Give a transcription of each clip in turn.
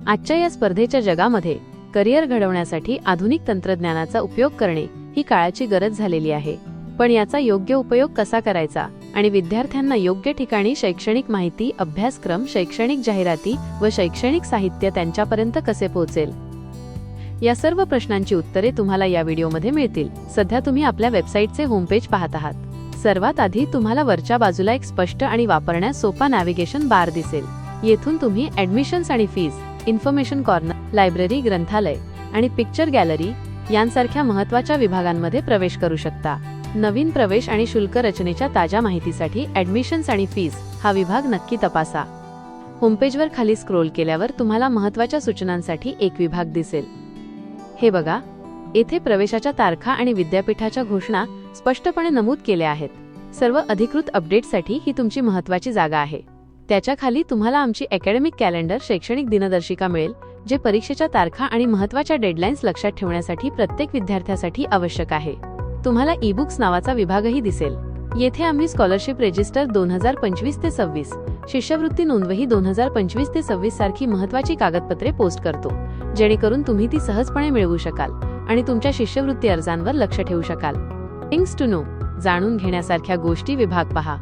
आजच्या या स्पर्धेच्या जगामध्ये करिअर घडवण्यासाठी आधुनिक तंत्रज्ञानाचा उपयोग करणे ही काळाची गरज झालेली आहे। पण याचा योग्य उपयोग कसा करायचा आणि विद्यार्थ्यांना योग्य ठिकाणी शैक्षणिक माहिती, अभ्यासक्रम, शैक्षणिक जाहिराती व शैक्षणिक साहित्य त्यांच्यापर्यंत कसे पोहोचेल, या सर्व प्रश्नांची उत्तरे तुम्हाला या व्हिडिओमध्ये मिळतील। सध्या तुम्ही आपल्या वेबसाईटचे होमपेज पाहत आहात। सर्वात आधी तुम्हाला वरच्या बाजूला एक स्पष्ट आणि वापरण्यास सोपा नॅव्हिगेशन बार दिसेल। येथून तुम्ही ॲडमिशन्स आणि फीज, इन्फॉर्मेशन कॉर्नर, लायब्ररी, ग्रंथालय आणि पिक्चर गॅलरी यांसारख्या महत्त्वाच्या विभागांमध्ये प्रवेश करू शकता। नवीन प्रवेश आणि शुल्क रचनेच्या ताज्या माहितीसाठी ॲडमिशन्स आणि फीज हा विभाग नक्की तपासा। होमपेजवर खाली स्क्रोल केल्यावर तुम्हाला महत्त्वाच्या सूचनांसाठी एक विभाग दिसेल। हे बघा, येथे प्रवेशाच्या तारखा आणि विद्यापीठाच्या घोषणा स्पष्टपणे नमूद केल्या आहेत। सर्व अधिकृत अपडेट्ससाठी ही तुमची महत्त्वाची जागा आहे। त्याच्या खाली तुम्हाला आमची अकॅडमिक कॅलेंडर, शैक्षणिक दिनदर्शिका मिळेल, जे परीक्षेच्या तारखा आणि महत्त्वाच्या डेडलाईन्स लक्षात ठेवण्यासाठी प्रत्येक विद्यार्थ्यासाठी आवश्यक आहे। तुम्हाला ई-बुक्स नावाचा विभागही दिसेल। येथे आम्ही स्कॉलरशिप रजिस्टर 2025 ते 26, शिष्यवृत्ती नोंदवही 2025 ते 26 सारखी महत्त्वाची कागदपत्रे पोस्ट करतो, जेणेकरून तुम्ही ती सहजपणे मिळवू शकाल आणि तुमच्या शिष्यवृत्ती अर्जांवर लक्ष ठेवू शकाल। थिंग्स टू नो, जाणून घेण्यासारख्या गोष्टी विभाग पहा।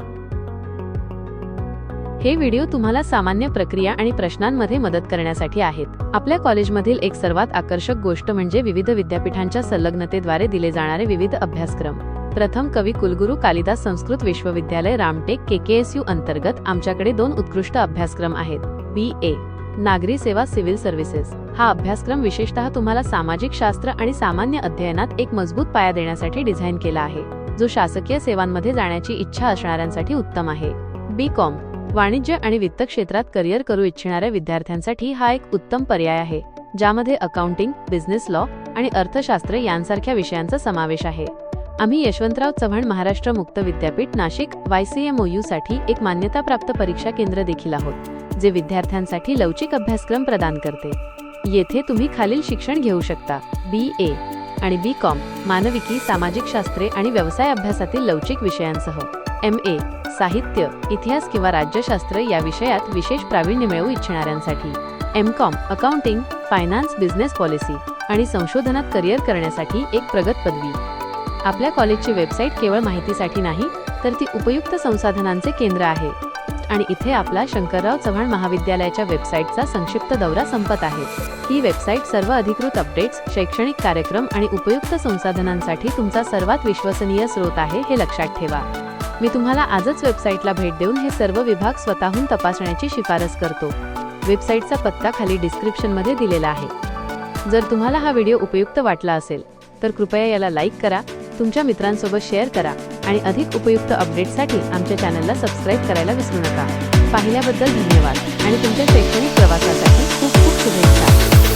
हे व्हिडिओ तुम्हाला सामान्य प्रक्रिया आणि प्रश्नांमध्ये मदत करण्यासाठी आहेत। आपल्या कॉलेजमधील एक सर्वात आकर्षक गोष्ट म्हणजे विविध विद्यापीठांच्या संलग्नतेद्वारे दिले जाणारे विविध अभ्यासक्रम। प्रथम, कवी कुलगुरू कालिदास संस्कृत विश्वविद्यालय रामटेक KKSU अंतर्गत आमच्याकडे 2 उत्कृष्ट अभ्यासक्रम आहेत। BA नागरी सेवा, सिव्हिल सर्व्हिसेस हा अभ्यासक्रम विशेषतः तुम्हाला सामाजिक शास्त्र आणि सामान्य अध्ययनात एक मजबूत पाया देण्यासाठी डिझाइन केला आहे, जो शासकीय सेवांमध्ये जाण्याची इच्छा असणाऱ्यांसाठी उत्तम आहे। BCom वाणिज्य आणि वित्त क्षेत्रात करिअर करू इच्छिणाऱ्या विद्यार्थ्यांसाठी हा एक उत्तम पर्याय आहे, ज्यामध्ये अकाउंटिंग, बिझनेस लॉ आणि अर्थशास्त्र यांसारख्या विषयांचा समावेश आहे। आम्ही यशवंतराव चव्हाण महाराष्ट्र मुक्त विद्यापीठ नाशिक YCMOU साठी एक मान्यताप्राप्त परीक्षा केंद्र देखील आहोत, जे विद्यार्थ्यांसाठी लवचिक अभ्यासक्रम प्रदान करते। येथे तुम्ही खालील शिक्षण घेऊ शकता: BA आणि BCom मानविकी, सामाजिक शास्त्रे आणि व्यवसाय अभ्यासातील लवचिक विषयांसह, MA साहित्य, इतिहास किंवा राज्यशास्त्र या विषयात विशेष प्रावीण्य मिळवू इच्छिणाऱ्यांसाठी, MCom accounting, finance, business policy आणि संशोधनात करिअर करण्यासाठी एक प्रगत पदवी। आपल्या कॉलेजची वेबसाईट केवळ माहितीसाठी नाही, तर ती उपयुक्त संसाधनांचे केंद्र आहे। आणि इथे आपला शंकरराव चव्हाण महाविद्यालयाच्या वेबसाईटचा संक्षिप्त दौरा संपत आहे। ही वेबसाईट सर्व अधिकृत अपडेट्स, शैक्षणिक कार्यक्रम आणि उपयुक्त संसाधनांसाठी तुमचा सर्वात विश्वसनीय स्रोत आहे, हे लक्षात ठेवा। मी तुम्हाला आजच वेबसाईटला भेट देऊन हे सर्व विभाग स्वतःहून तपासण्याची शिफारस करतो। वेबसाईटचा पत्ता खाली डिस्क्रिप्शनमध्ये दिलेला आहे। जर तुम्हाला हा व्हिडिओ उपयुक्त वाटला असेल तर कृपया याला लाईक करा, तुमच्या मित्रांसोबत शेअर करा आणि अधिक उपयुक्त अपडेट्ससाठी आमच्या चॅनलला सबस्क्राईब करायला विसरू नका। पाहिल्याबद्दल धन्यवाद आणि तुमच्या शैक्षणिक प्रवासासाठी खूप खूप शुभेच्छा।